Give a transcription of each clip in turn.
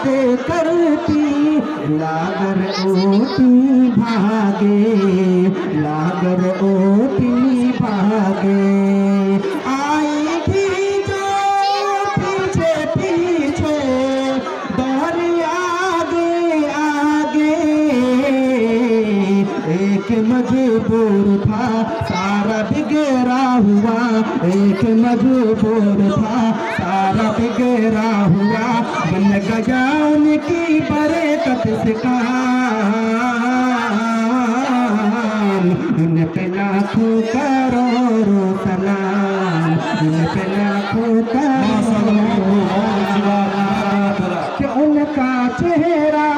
बातें करती, लागर ओटी भागे, लागर ओटी भागे। आई थी जो पीछे पीछे, दौड़ आगे आगे। एक मजबूर था सारा बिगड़ा हुआ, एक मजबूर था सारा बिगड़ा हुआ। बन गया उनकी बरकत से काम, उन पे लाखों करोड़ों सलाम, उन पे लाखों करोड़ों कि उनका चेहरा,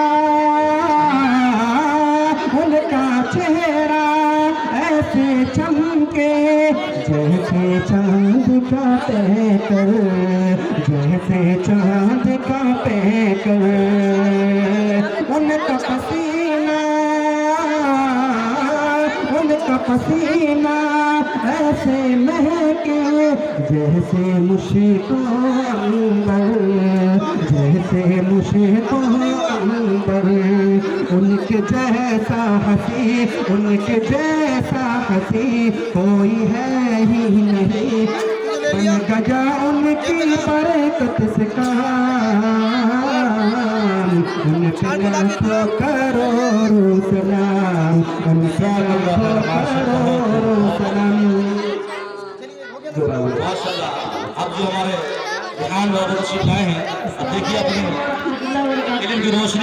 उनका चेहरा ऐसे चमके जैसे चांद का पैकर, जैसे चांद का पैकर। उनका पसीना, उनका पसीना ऐसे महके जैसे मुश्को अंबर, जैसे मुश्को अंबर। उनके जैसा हंसी, उनके जैसा हंसी कोई है ही नहीं। बन गया उनकी बरकत से काम, उन पे लाखों करोड़ों सलाम, उन पे लाखों करोड़ों सलाम। माशाल्लाह। अब जो हमारे ध्यान बाबू तशरीफ लाए हैं, अब देखिए अपने इल्म की रोशनी